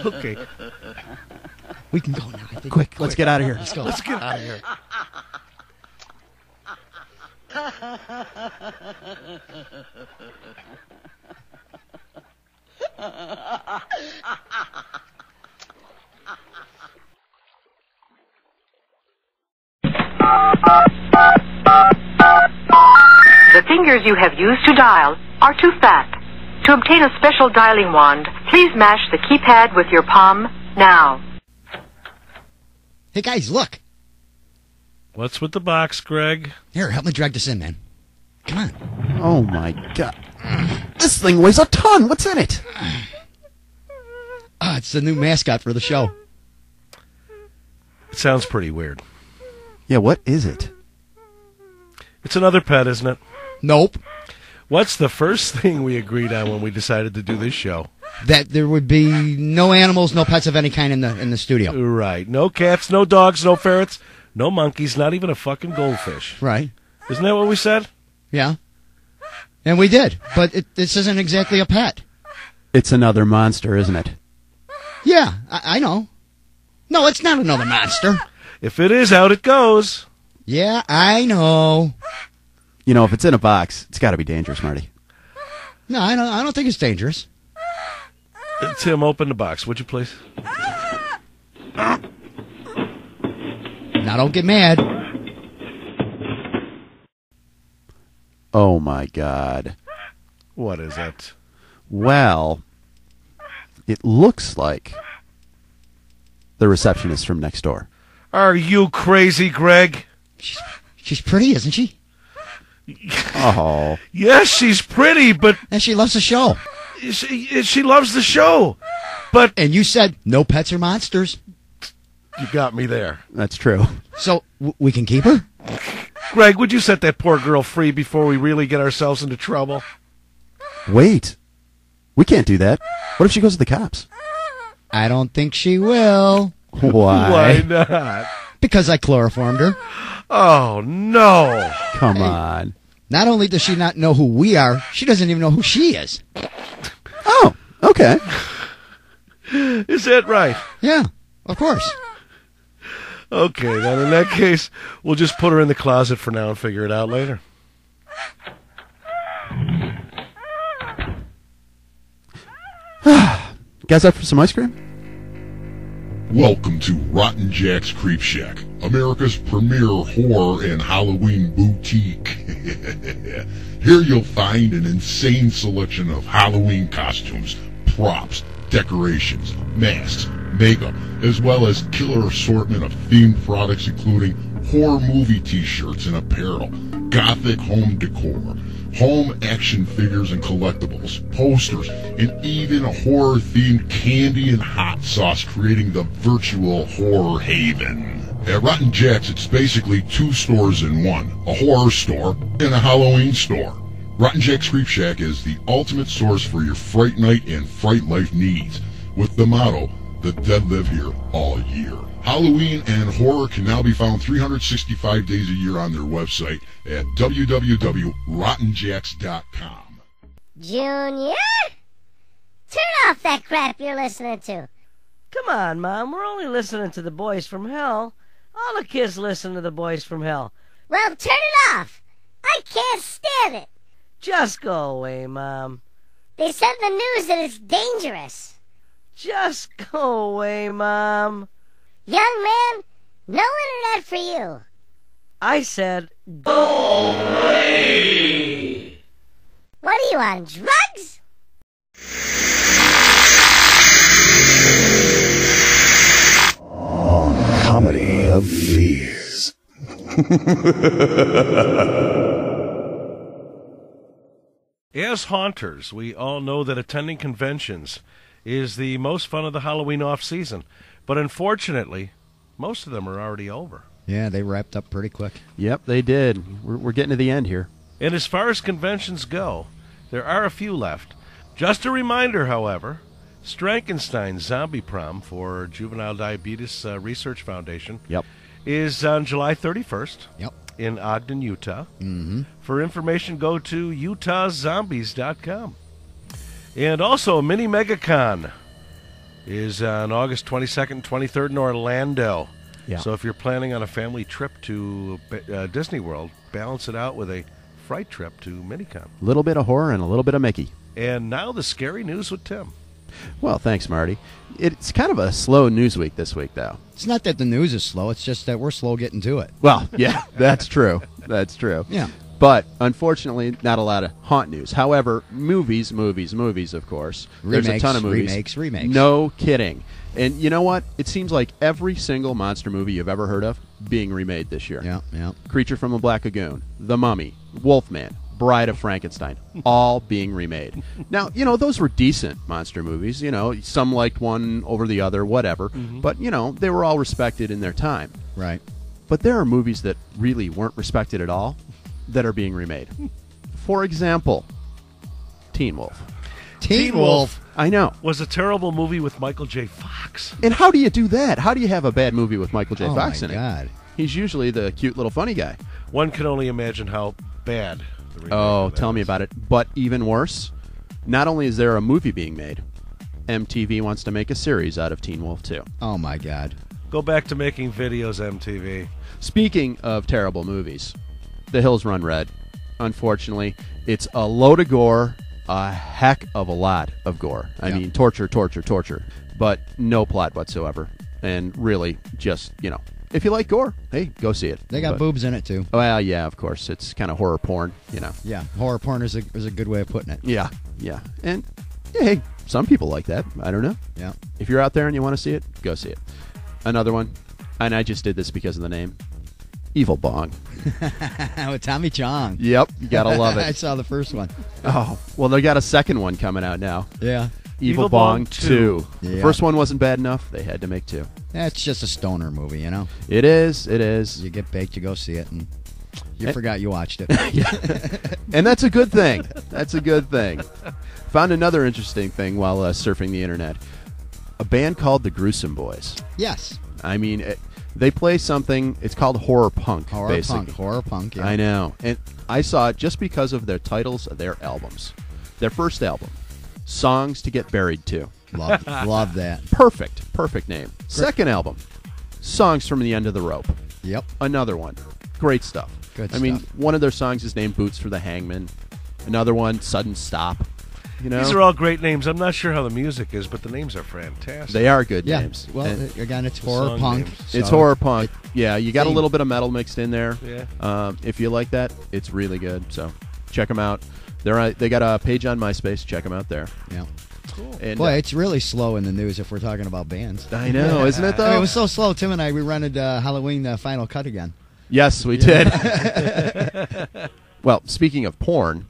[SPEAKER 6] Okay.
[SPEAKER 9] We can go now. I think.
[SPEAKER 5] Quick, let's get out of here.
[SPEAKER 9] Let's go.
[SPEAKER 6] Let's get out of here.
[SPEAKER 13] The fingers you have used to dial are too fat. To obtain a special dialing wand, please mash the keypad with your palm now.
[SPEAKER 9] Hey, guys, look.
[SPEAKER 6] What's with the box, Greg?
[SPEAKER 9] Here, help me drag this in, man. Come on.
[SPEAKER 5] Oh, my God. This thing weighs a ton. What's in it?
[SPEAKER 9] It's the new mascot for the show.
[SPEAKER 6] It sounds pretty weird.
[SPEAKER 5] Yeah, what is it?
[SPEAKER 6] It's another pet, isn't it?
[SPEAKER 9] Nope.
[SPEAKER 6] What's the first thing we agreed on when we decided to do this show?
[SPEAKER 9] That there would be no animals, no pets of any kind in the studio.
[SPEAKER 6] Right. No cats, no dogs, no ferrets, no monkeys, not even a fucking goldfish.
[SPEAKER 9] Right.
[SPEAKER 6] Isn't that what we said?
[SPEAKER 9] Yeah. And we did. But this isn't exactly a pet.
[SPEAKER 5] It's another monster, isn't it?
[SPEAKER 9] Yeah, I know. No, it's not another monster.
[SPEAKER 6] If it is, out it goes.
[SPEAKER 9] Yeah, I know.
[SPEAKER 5] You know, if it's in a box, it's got to be dangerous, Marty.
[SPEAKER 9] No, I don't think it's dangerous.
[SPEAKER 6] Tim, open the box, would you please?
[SPEAKER 9] Now, don't get mad.
[SPEAKER 5] Oh, my God.
[SPEAKER 6] What is it?
[SPEAKER 5] Well, it looks like the receptionist from next door.
[SPEAKER 6] Are you crazy, Greg?
[SPEAKER 9] She's pretty, isn't she?
[SPEAKER 5] Oh.
[SPEAKER 6] Yes, she's pretty, but...
[SPEAKER 9] And she loves the show.
[SPEAKER 6] She loves the show, but...
[SPEAKER 9] And you said no pets or monsters.
[SPEAKER 6] You got me there.
[SPEAKER 5] That's true.
[SPEAKER 9] So, we can keep her?
[SPEAKER 6] Greg, would you set that poor girl free before we really get ourselves into trouble?
[SPEAKER 5] Wait. We can't do that. What if she goes to the cops?
[SPEAKER 9] I don't think she will.
[SPEAKER 5] Why?
[SPEAKER 6] Why not?
[SPEAKER 9] Because I chloroformed her.
[SPEAKER 6] Oh, no.
[SPEAKER 5] Come on.
[SPEAKER 9] Not only does she not know who we are, she doesn't even know who she is.
[SPEAKER 5] Oh, okay.
[SPEAKER 6] Is that right?
[SPEAKER 9] Yeah, of course.
[SPEAKER 6] Okay, then in that case, we'll just put her in the closet for now and figure it out later.
[SPEAKER 11] Guys up for some ice cream?
[SPEAKER 14] Welcome to Rotten Jack's Creep Shack, America's premier horror and Halloween boutique. Here you'll find an insane selection of Halloween costumes, props, decorations, masks, makeup, as well as killer assortment of themed products including horror movie t-shirts and apparel, gothic home decor, home action figures and collectibles, posters, and even a horror-themed candy and hot sauce, creating the virtual horror haven. At Rotten Jack's, it's basically two stores in one, a horror store and a Halloween store. Rotten Jack's Creep Shack is the ultimate source for your Fright Night and Fright Life needs, with the motto, the dead live here all year. Halloween and horror can now be found 365 days a year on their website at www.rottenjacks.com.
[SPEAKER 15] Junior? Turn off that crap you're listening to.
[SPEAKER 3] Come on, Mom. We're only listening to the Boys from Hell. All the kids listen to the Boys from Hell.
[SPEAKER 15] Well, turn it off. I can't stand it.
[SPEAKER 3] Just go away, Mom.
[SPEAKER 15] They said in the news that it's dangerous.
[SPEAKER 3] Just go away, Mom.
[SPEAKER 15] Young man, no internet for you.
[SPEAKER 3] I said, go away.
[SPEAKER 15] What are you on, drugs?
[SPEAKER 6] As haunters, we all know that attending conventions is the most fun of the Halloween off-season. But unfortunately, most of them are already over.
[SPEAKER 9] Yeah, they wrapped up pretty quick.
[SPEAKER 5] Yep, they did. We're getting to the end here.
[SPEAKER 6] And as far as conventions go, there are a few left. Just a reminder, however, Strankenstein's Zombie Prom for Juvenile Diabetes Research Foundation is on July 31st. In Ogden, Utah. For information, go to utahzombies.com. And also, Mini MegaCon is on August 22nd and 23rd in Orlando. So if you're planning on a family trip to Disney World, balance it out with a fright trip to MiniCon.
[SPEAKER 5] A little bit of horror and a little bit of Mickey.
[SPEAKER 6] And now the scary news with Tim.
[SPEAKER 5] Well, thanks, Marty. It's kind of a slow news week this week, though.
[SPEAKER 9] It's not that the news is slow. It's just that we're slow getting to it.
[SPEAKER 5] Well, yeah, that's true. That's true.
[SPEAKER 9] Yeah.
[SPEAKER 5] But, unfortunately, not a lot of haunt news. However, movies, of course. There's a ton of movies.
[SPEAKER 9] Remakes.
[SPEAKER 5] No kidding. And you know what? It seems like every single monster movie you've ever heard of being remade this year.
[SPEAKER 9] Yeah.
[SPEAKER 5] Creature from the Black Lagoon, The Mummy, Wolfman, Bride of Frankenstein, all being remade. Now, those were decent monster movies. Some liked one over the other, whatever. But, they were all respected in their time.
[SPEAKER 9] Right.
[SPEAKER 5] But there are movies that really weren't respected at all that are being remade. For example, Teen Wolf.
[SPEAKER 9] Teen Wolf?
[SPEAKER 5] I know.
[SPEAKER 6] Was a terrible movie with Michael J. Fox.
[SPEAKER 5] And how do you do that? How do you have a bad movie with Michael J. Fox in it?
[SPEAKER 9] Oh, my God.
[SPEAKER 5] He's usually the cute little funny guy.
[SPEAKER 6] One can only imagine how bad the remake
[SPEAKER 5] Oh,
[SPEAKER 6] of that
[SPEAKER 5] tell me
[SPEAKER 6] is.
[SPEAKER 5] about it. But even worse, not only is there a movie being made, MTV wants to make a series out of Teen Wolf 2.
[SPEAKER 9] Oh, my God.
[SPEAKER 6] Go back to making videos, MTV.
[SPEAKER 5] Speaking of terrible movies, The Hills Run Red. Unfortunately, it's a load of gore, a heck of a lot of gore. I mean, torture, but no plot whatsoever. And really, just, if you like gore, hey, go see it.
[SPEAKER 9] They got boobs in it, too.
[SPEAKER 5] Well, yeah, of course. It's kind of horror porn,
[SPEAKER 9] Yeah, horror porn is a good way of putting it.
[SPEAKER 5] Yeah. And, hey, some people like that. I don't know.
[SPEAKER 9] Yeah.
[SPEAKER 5] If you're out there and you want to see it, go see it. Another one, and I just did this because of the name, Evil Bong.
[SPEAKER 9] With Tommy Chong.
[SPEAKER 5] Yep, you gotta love it.
[SPEAKER 9] I saw the first one.
[SPEAKER 5] Oh, well, they got a second one coming out now.
[SPEAKER 9] Yeah.
[SPEAKER 5] Evil Bong 2.
[SPEAKER 9] Yeah.
[SPEAKER 5] The first one wasn't bad enough. They had to make 2.
[SPEAKER 9] That's just a stoner movie,
[SPEAKER 5] It is.
[SPEAKER 9] You get baked, you go see it, and you forgot you watched it.
[SPEAKER 5] And that's a good thing. Found another interesting thing while surfing the internet. A band called the Gruesome Boys.
[SPEAKER 9] Yes.
[SPEAKER 5] I mean, they play something, it's called horror punk,
[SPEAKER 9] Horror punk, yeah.
[SPEAKER 5] I know. And I saw it just because of their titles of their albums. Their first album, Songs to Get Buried To.
[SPEAKER 9] Love that.
[SPEAKER 5] Perfect name. Second album, Songs from the End of the Rope.
[SPEAKER 9] Yep.
[SPEAKER 5] Another one. Great stuff.
[SPEAKER 9] Good
[SPEAKER 5] I mean, one of their songs is named Boots for the Hangman. Another one, Sudden Stop.
[SPEAKER 6] These are all great names. I'm not sure how the music is, but the names are fantastic.
[SPEAKER 5] They are good names.
[SPEAKER 9] Well, again, it's horror punk.
[SPEAKER 5] So it's horror punk. You got a little bit of metal mixed in there.
[SPEAKER 6] Yeah.
[SPEAKER 5] If you like that, it's really good. So check them out. They got a page on MySpace. Check them out there.
[SPEAKER 9] Yeah.
[SPEAKER 6] Cool.
[SPEAKER 5] And,
[SPEAKER 9] Boy, it's really slow in the news if we're talking about bands.
[SPEAKER 5] I know, isn't it, though?
[SPEAKER 9] I mean, it was so slow. Tim and I, we rented Halloween Final Cut again.
[SPEAKER 5] Yes, we did. Well, speaking of porn,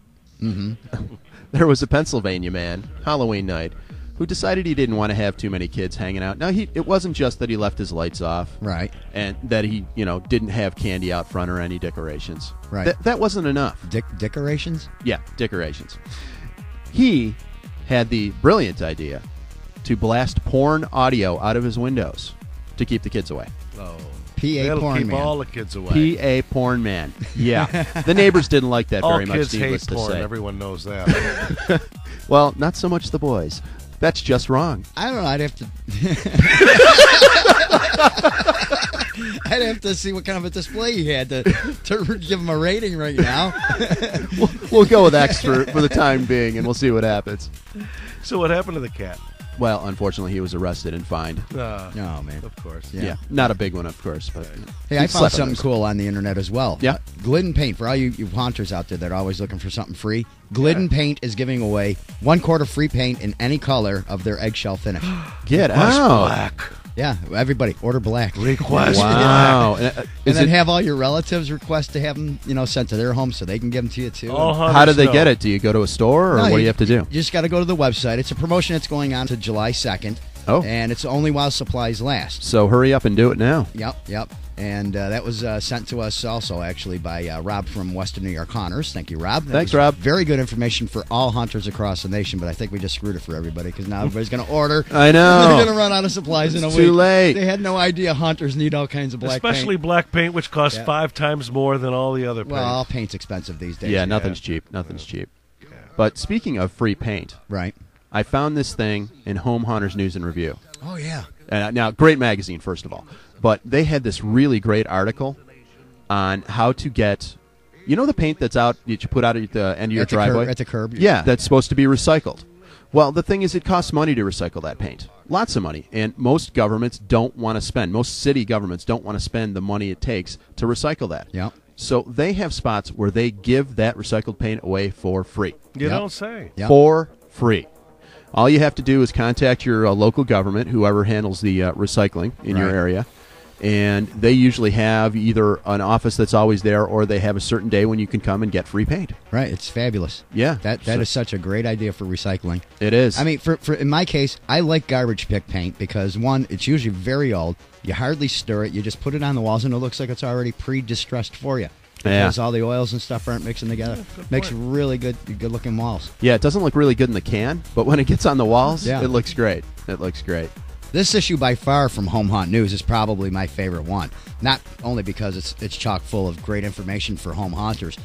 [SPEAKER 5] there was a Pennsylvania man, Halloween night, who decided he didn't want to have too many kids hanging out. Now, it wasn't just that he left his lights off.
[SPEAKER 9] Right.
[SPEAKER 5] And that he, didn't have candy out front or any decorations.
[SPEAKER 9] Right.
[SPEAKER 5] That wasn't enough.
[SPEAKER 9] Decorations?
[SPEAKER 5] Yeah, decorations. He had the brilliant idea to blast porn audio out of his windows to keep the kids away.
[SPEAKER 6] Oh.
[SPEAKER 9] P.A. porn
[SPEAKER 6] keep
[SPEAKER 9] man.
[SPEAKER 6] all the kids away.
[SPEAKER 5] P.A. porn man. Yeah. The neighbors didn't like that
[SPEAKER 6] all
[SPEAKER 5] very much,
[SPEAKER 6] kids
[SPEAKER 5] needless
[SPEAKER 6] hate
[SPEAKER 5] to
[SPEAKER 6] porn.
[SPEAKER 5] say.
[SPEAKER 6] Everyone knows that.
[SPEAKER 5] Well, not so much the boys. That's just wrong.
[SPEAKER 9] I don't know. I'd have to see what kind of a display he had to give him a rating right now.
[SPEAKER 5] We'll go with X for the time being, and we'll see what happens.
[SPEAKER 6] So what happened to the cat?
[SPEAKER 5] Well, unfortunately, he was arrested and fined.
[SPEAKER 9] Oh, man.
[SPEAKER 6] Of course.
[SPEAKER 5] Yeah. Not a big one, of course. But
[SPEAKER 9] hey, I found something cool on the internet as well.
[SPEAKER 5] Yeah.
[SPEAKER 9] Glidden Paint, for all you haunters out there that are always looking for something free, Glidden Paint is giving away 1/4 free paint in any color of their eggshell finish.
[SPEAKER 5] Get
[SPEAKER 6] out.
[SPEAKER 5] Black.
[SPEAKER 9] Yeah, everybody order black.
[SPEAKER 6] Request
[SPEAKER 5] Wow.
[SPEAKER 9] And then have all your relatives request to have them, sent to their home so they can give them to you too.
[SPEAKER 5] How do they get it? Do you go to a store, or what do you have to do?
[SPEAKER 9] You just got to go to the website. It's a promotion that's going on to July 2nd.
[SPEAKER 5] Oh.
[SPEAKER 9] And it's only while supplies last.
[SPEAKER 5] So hurry up and do it now.
[SPEAKER 9] Yep. And that was sent to us also, actually, by Rob from Western New York Hunters. Thank you, Rob.
[SPEAKER 5] Thanks, Rob.
[SPEAKER 9] Very good information for all hunters across the nation, but I think we just screwed it for everybody because now everybody's going to order.
[SPEAKER 5] I know.
[SPEAKER 9] They're going to run out of supplies in a week.
[SPEAKER 5] Too late.
[SPEAKER 9] They had no idea hunters need all kinds of black paint.
[SPEAKER 6] Especially black paint, which costs 5 times more than all the other paint.
[SPEAKER 9] Well, all paint's expensive these days.
[SPEAKER 5] Yeah, nothing's cheap. Nothing's cheap. But speaking of free paint,
[SPEAKER 9] right?
[SPEAKER 5] I found this thing in Home Hunters News and Review.
[SPEAKER 9] Oh, yeah.
[SPEAKER 5] Now, great magazine, first of all. But they had this really great article on how to get, the paint that's out that you put out at the end of your driveway?
[SPEAKER 9] At the curb.
[SPEAKER 5] Yeah, that's supposed to be recycled. Well, the thing is, it costs money to recycle that paint. Lots of money. And most governments don't want to spend, most city governments don't want to spend the money it takes to recycle that.
[SPEAKER 9] Yep.
[SPEAKER 5] So they have spots where they give that recycled paint away for free.
[SPEAKER 6] You don't say.
[SPEAKER 9] Yep.
[SPEAKER 5] For free. All you have to do is contact your local government, whoever handles the recycling in your area, and they usually have either an office that's always there or they have a certain day when you can come and get free paint.
[SPEAKER 9] Right, it's fabulous.
[SPEAKER 5] Yeah.
[SPEAKER 9] That is such a great idea for recycling.
[SPEAKER 5] It is.
[SPEAKER 9] I mean, for in my case, I like garbage pick paint because, one, it's usually very old. You hardly stir it. You just put it on the walls, and it looks like it's already pre-distressed for you. Because all the oils and stuff aren't mixing together. Makes really good-looking walls.
[SPEAKER 5] Yeah, it doesn't look really good in the can, but when it gets on the walls,
[SPEAKER 9] Yeah.
[SPEAKER 5] it looks great. It looks great.
[SPEAKER 9] This issue, by far, from Home Hunt News is probably my favorite one. Not only because it's chock full of great information for home hunters,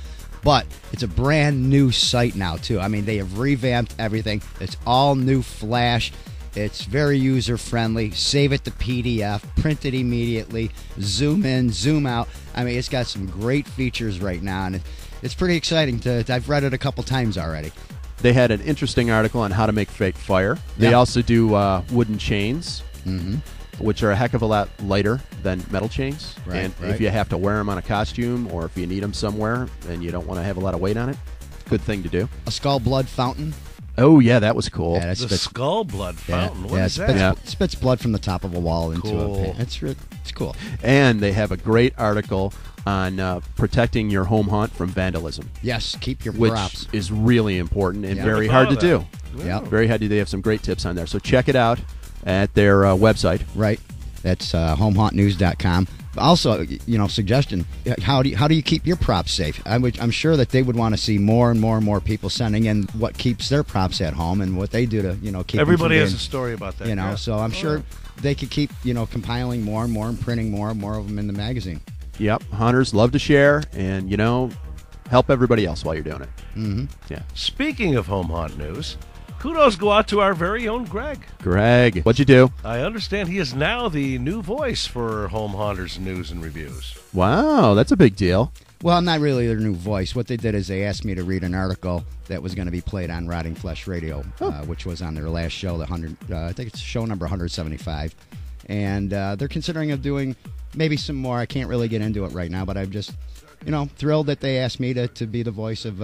[SPEAKER 9] but it's a brand new site now, too. I mean, they have revamped everything. It's all new Flash. It's very user-friendly. Save it to PDF, print it immediately, zoom in, zoom out. I mean, it's got some great features right now, and it's pretty exciting. I've read it a couple times already.
[SPEAKER 5] They had an interesting article on how to make fake fire. They also do wooden chains, which are a heck of a lot lighter than metal chains. And if you have to wear them on a costume or if you need them somewhere and you don't want to have a lot of weight on it, good thing to do.
[SPEAKER 9] A skull blood fountain.
[SPEAKER 5] Oh, yeah, that was cool.
[SPEAKER 9] Yeah,
[SPEAKER 6] the skull blood fountain. What is
[SPEAKER 9] spits,
[SPEAKER 6] that?
[SPEAKER 9] Spits blood from the top of a wall into a pan. It's cool.
[SPEAKER 5] And they have a great article on protecting your home hunt from vandalism.
[SPEAKER 9] Yes, keep your
[SPEAKER 5] which
[SPEAKER 9] props.
[SPEAKER 5] Is really important and very hard to do.
[SPEAKER 9] Yeah.
[SPEAKER 5] Very hard to do. They have some great tips on there. So check it out at their website.
[SPEAKER 9] Right. That's homehauntnews.com. Also, suggestion, how do you keep your props safe? I'm sure that they would want to see more and more people sending in what keeps their props at home and what they do to, keep
[SPEAKER 6] Everybody
[SPEAKER 9] them
[SPEAKER 6] has
[SPEAKER 9] from
[SPEAKER 6] a story about that.
[SPEAKER 9] So I'm sure they could keep, compiling more and more and printing more and more of them in the magazine.
[SPEAKER 5] Yep. Hunters love to share and, help everybody else while you're doing it.
[SPEAKER 9] Mm-hmm.
[SPEAKER 5] Yeah.
[SPEAKER 6] Speaking of home hunt news, kudos go out to our very own Greg.
[SPEAKER 5] Greg, what'd you do?
[SPEAKER 6] I understand he is now the new voice for Home Hunters News and Reviews.
[SPEAKER 5] Wow, that's a big deal.
[SPEAKER 9] Well, I'm not really their new voice. What they did is they asked me to read an article that was going to be played on Rotting Flesh Radio, which was on their last show, I think it's show number 175. And they're considering of doing maybe some more. I can't really get into it right now, but I'm just, thrilled that they asked me to be the voice of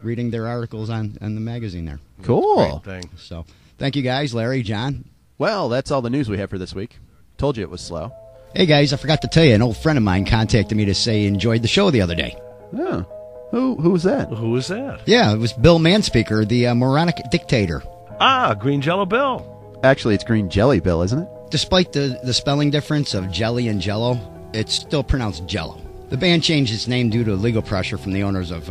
[SPEAKER 9] reading their articles on the magazine there.
[SPEAKER 5] Cool.
[SPEAKER 6] Great thing.
[SPEAKER 9] So, thank you guys, Larry, John.
[SPEAKER 5] Well, that's all the news we have for this week. Told you it was slow.
[SPEAKER 9] Hey guys, I forgot to tell you, an old friend of mine contacted me to say he enjoyed the show the other day.
[SPEAKER 5] Yeah. Who was that?
[SPEAKER 6] Who was that?
[SPEAKER 9] Yeah, it was Bill Manspeaker, the moronic dictator.
[SPEAKER 6] Ah, Green Jello Bill.
[SPEAKER 5] Actually, it's Green Jelly Bill, isn't it?
[SPEAKER 9] Despite the spelling difference of jelly and jello, it's still pronounced jello. The band changed its name due to legal pressure from the owners of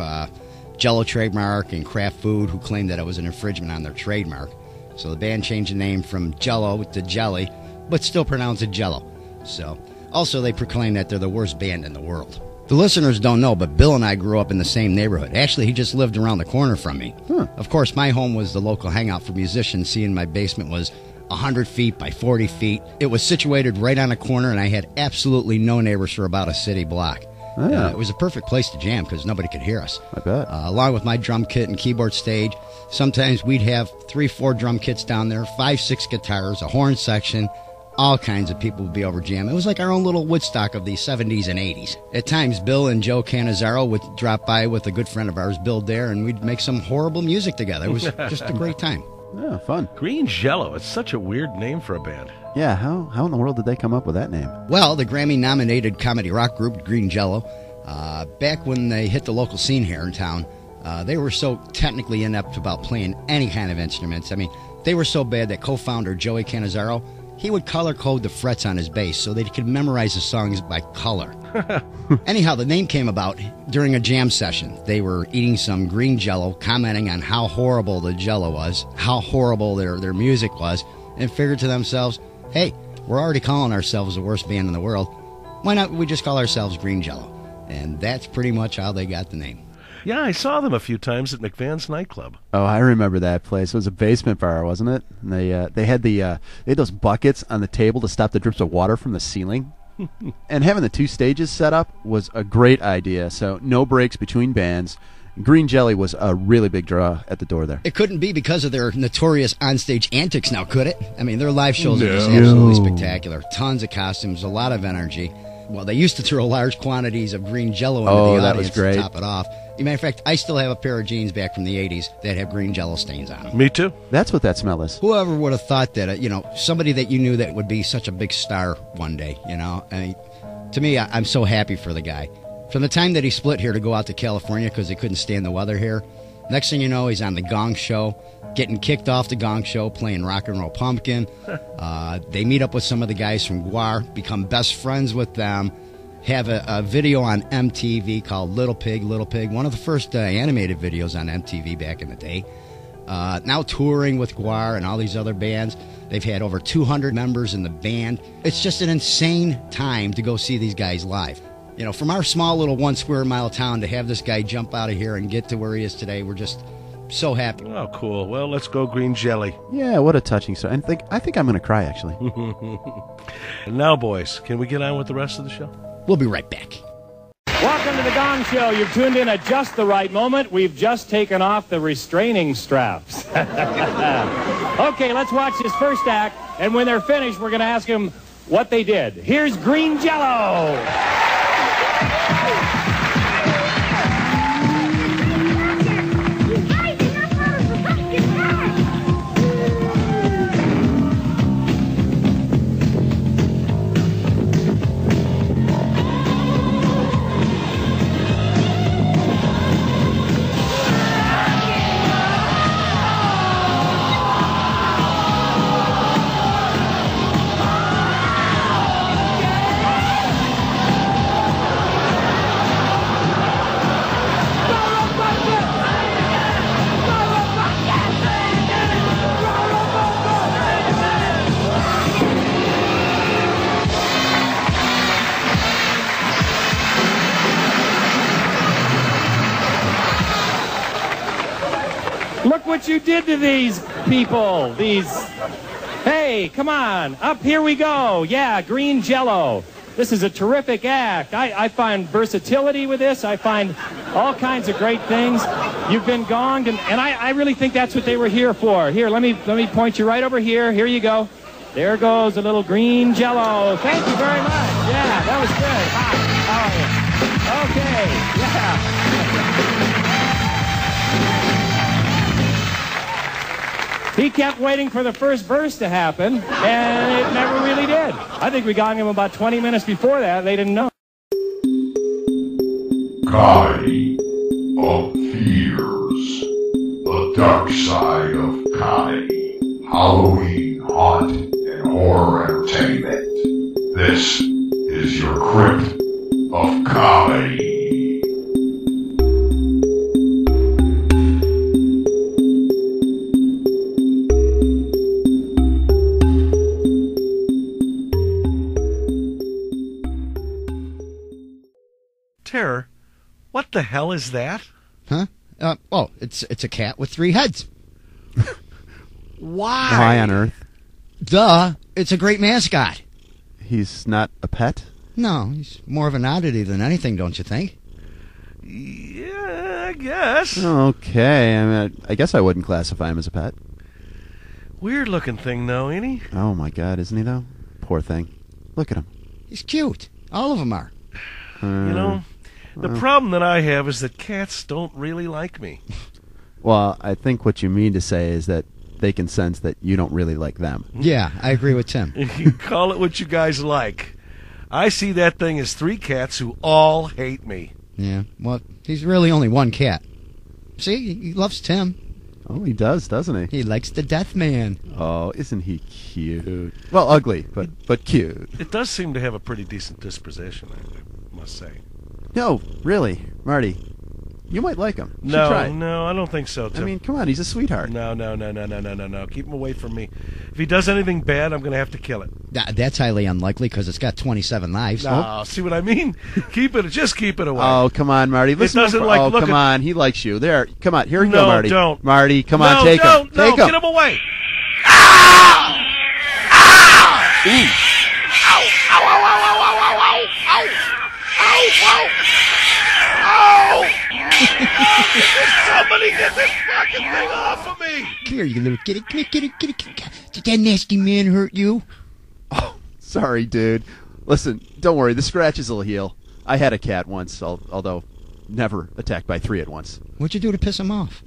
[SPEAKER 9] Jello trademark and Kraft Food, who claimed that it was an infringement on their trademark. So the band changed the name from Jello to Jelly, but still pronounced it Jello. So, also they proclaim that they're the worst band in the world. The listeners don't know, but Bill and I grew up in the same neighborhood. Actually, he just lived around the corner from me. Of course, my home was the local hangout for musicians. Seeing my basement was 100 feet by 40 feet. It was situated right on a corner, and I had absolutely no neighbors for about a city block. It was a perfect place to jam because nobody could hear us.
[SPEAKER 5] I bet.
[SPEAKER 9] Along with my drum kit and keyboard stage, sometimes we'd have 3-4 drum kits down there, 5-6 guitars, a horn section. All kinds of people would be over jamming. It was like our own little Woodstock of the 70s and 80s. At times, Bill and Joe Cannizzaro would drop by with a good friend of ours, Bill Dare, and we'd make some horrible music together. It was just a great time.
[SPEAKER 5] Yeah, fun.
[SPEAKER 6] Green Jello. It's such a weird name for a band.
[SPEAKER 5] Yeah, how in the world did they come up with that name?
[SPEAKER 9] Well, the Grammy-nominated comedy rock group Green Jello, back when they hit the local scene here in town, they were so technically inept about playing any kind of instruments. I mean, they were so bad that co-founder Joey Cannizzaro, he would color code the frets on his bass so they could memorize the songs by color. Anyhow, the name came about during a jam session. They were eating some green Jello, commenting on how horrible the Jello was, how horrible their music was, and figured to themselves, hey, we're already calling ourselves the worst band in the world. Why not we just call ourselves Green Jello? And that's pretty much how they got the name.
[SPEAKER 6] Yeah, I saw them a few times at McVan's nightclub.
[SPEAKER 5] Oh, I remember that place. It was a basement bar, wasn't it? And they had those buckets on the table to stop the drips of water from the ceiling. And having the two stages set up was a great idea. So no breaks between bands. Green Jelly was a really big draw at the door there.
[SPEAKER 9] It couldn't be because of their notorious onstage antics now, could it? I mean, their live shows are just absolutely spectacular. Tons of costumes, a lot of energy. Well, they used to throw large quantities of green Jello into the audience
[SPEAKER 5] that was great.
[SPEAKER 9] to top it off. As a matter of fact, I still have a pair of jeans back from the 80s that have green Jello stains on them.
[SPEAKER 6] Me too.
[SPEAKER 5] That's what that smell is.
[SPEAKER 9] Whoever would have thought that, somebody that you knew that would be such a big star one day, I mean, to me, I'm so happy for the guy. From the time that he split here to go out to California because he couldn't stand the weather here, next thing you know, he's on the Gong Show, getting kicked off the Gong Show, playing Rock and Roll Pumpkin. They meet up with some of the guys from Guar, become best friends with them, have a video on MTV called Little Pig, one of the first animated videos on MTV back in the day. Now touring with Guar and all these other bands. They've had over 200 members in the band. It's just an insane time to go see these guys live. From our small little 1 square mile town to have this guy jump out of here and get to where he is today, we're just so happy.
[SPEAKER 6] Oh, cool. Well, let's go Green Jelly.
[SPEAKER 5] Yeah, what a touching story. I think I'm going to cry, actually.
[SPEAKER 6] And now, boys, can we get on with the rest of the show?
[SPEAKER 9] We'll be right back.
[SPEAKER 16] Welcome to the Gong Show. You've tuned in at just the right moment. We've just taken off the restraining straps. Okay, let's watch this first act, and when they're finished, we're going to ask them what they did. Here's Green Jello. Look what you did to these people. Hey, come on, up, here we go. Yeah, Green Jello. This is a terrific act. I find versatility with this. I find all kinds of great things. You've been gonged, and I really think that's what they were here for. Here, let me point you right over here. Here you go. There goes a little Green Jello. Thank you very much. Yeah, that was good. Hi, how are you? Okay, yeah. He kept waiting for the first verse to happen, and it never really did. I think we got him about 20 minutes before that. They didn't know.
[SPEAKER 14] Comedy of Fears. The dark side of comedy. Halloween, haunt, and horror entertainment. This is your crypt of comedy.
[SPEAKER 6] Terror, what the hell is that?
[SPEAKER 9] Huh? It's a cat with 3 heads.
[SPEAKER 6] Why?
[SPEAKER 5] Why on earth?
[SPEAKER 9] Duh, it's a great mascot.
[SPEAKER 5] He's not a pet?
[SPEAKER 9] No, he's more of an oddity than anything, don't you think?
[SPEAKER 6] Yeah, I guess.
[SPEAKER 5] Okay, I guess I wouldn't classify him as a pet.
[SPEAKER 6] Weird looking thing, though, ain't he?
[SPEAKER 5] Oh my God, isn't he though? Poor thing. Look at him.
[SPEAKER 9] He's cute. All of them are.
[SPEAKER 6] The problem that I have is that cats don't really like me.
[SPEAKER 5] Well, I think what you mean to say is that they can sense that you don't really like them.
[SPEAKER 9] Yeah, I agree with Tim.
[SPEAKER 6] Call it what you guys like. I see that thing as 3 cats who all hate me.
[SPEAKER 9] Yeah, well, he's really only one cat. See, he loves Tim.
[SPEAKER 5] Oh, he does, doesn't he?
[SPEAKER 9] He likes the Death Man.
[SPEAKER 5] Oh, isn't he cute? Well, ugly, but cute.
[SPEAKER 6] It does seem to have a pretty decent disposition, I must say.
[SPEAKER 5] No, really, Marty, you might like him. You should
[SPEAKER 6] No,
[SPEAKER 5] try.
[SPEAKER 6] no, I don't think so, Tim.
[SPEAKER 5] I mean, come on, he's a sweetheart.
[SPEAKER 6] No. Keep him away from me. If he does anything bad, I'm going to have to kill it.
[SPEAKER 9] That's highly unlikely because it's got 27 lives.
[SPEAKER 6] No, see what I mean? Just keep it away.
[SPEAKER 5] Oh, come on, Marty. Listen,
[SPEAKER 6] doesn't like
[SPEAKER 5] oh,
[SPEAKER 6] look
[SPEAKER 5] come
[SPEAKER 6] at-
[SPEAKER 5] on. He likes you. There. Come on. Here you
[SPEAKER 6] No,
[SPEAKER 5] go, Marty.
[SPEAKER 6] don't.
[SPEAKER 5] Marty, come on. Take him.
[SPEAKER 6] No,
[SPEAKER 5] Take him.
[SPEAKER 6] get him away. Somebody get this fucking thing off of me!
[SPEAKER 9] Come here, you little kitty. Come here, kitty. Did that nasty man hurt you?
[SPEAKER 5] Oh, sorry, dude. Listen, don't worry. The scratches will heal. I had a cat once, although never attacked by 3 at once.
[SPEAKER 9] What'd you do to piss him off?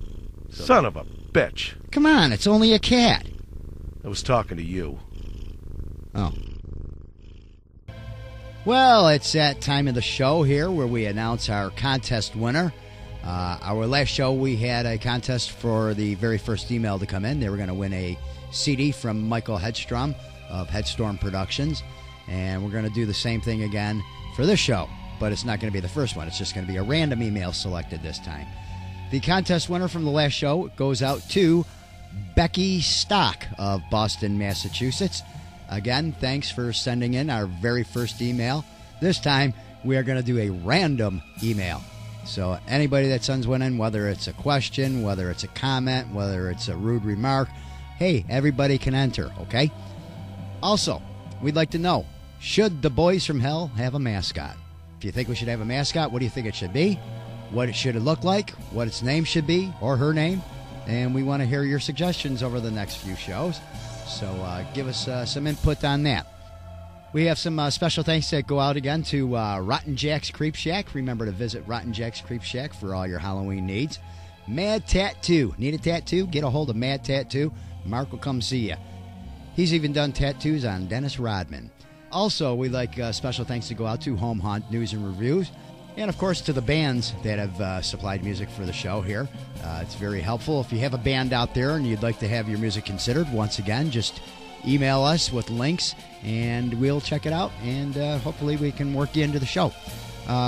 [SPEAKER 6] Son of a bitch.
[SPEAKER 9] Come on, it's only a cat.
[SPEAKER 6] I was talking to you.
[SPEAKER 9] Oh. Well, it's that time of the show here where we announce our contest winner. Our last show, we had a contest for the very first email to come in. They were going to win a CD from Michael Hedstrom of Headstorm Productions. And we're going to do the same thing again for this show. But it's not going to be the first one. It's just going to be a random email selected this time. The contest winner from the last show goes out to Becky Stock of Boston, Massachusetts. Again, thanks for sending in our very first email. This time, we are going to do a random email. So anybody that sends one in, whether it's a question, whether it's a comment, whether it's a rude remark, hey, everybody can enter, okay? Also, we'd like to know, should the Boys from Hell have a mascot? If you think we should have a mascot, what do you think it should be? What it should look like? What its name should be, or her name? And we want to hear your suggestions over the next few shows. So give us some input on that. We have some special thanks that go out again to Rotten Jack's Creep Shack. Remember to visit Rotten Jack's Creep Shack for all your Halloween needs. Mad Tattoo. Need a tattoo? Get a hold of Mad Tattoo. Mark will come see you. He's even done tattoos on Dennis Rodman. Also, we'd like special thanks to go out to Home Haunt News and Reviews. And, of course, to the bands that have supplied music for the show here. It's very helpful. If you have a band out there and you'd like to have your music considered, once again, just email us with links, and we'll check it out, and hopefully we can work you into the show.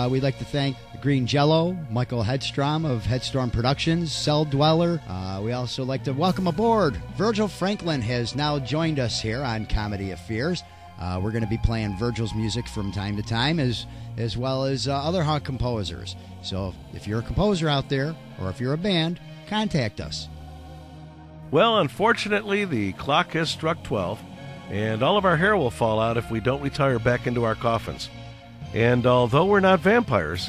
[SPEAKER 9] We'd like to thank Green Jello, Michael Hedstrom of Headstorm Productions, Cell Dweller. We also like to welcome aboard Virgil Franklin has now joined us here on Comedy of Fears. We're going to be playing Virgil's music from time to time, as well as other haunt composers. So if you're a composer out there, or if you're a band, contact us.
[SPEAKER 6] Well, unfortunately, the clock has struck 12, and all of our hair will fall out if we don't retire back into our coffins. And although we're not vampires,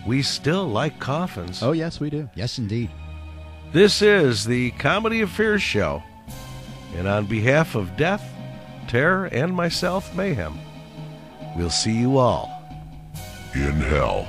[SPEAKER 6] we still like coffins.
[SPEAKER 5] Oh, yes, we do.
[SPEAKER 9] Yes, indeed.
[SPEAKER 6] This is the Comedy of Fears show, and on behalf of Death, Terror, and myself, Mayhem, we'll see you all
[SPEAKER 14] in hell.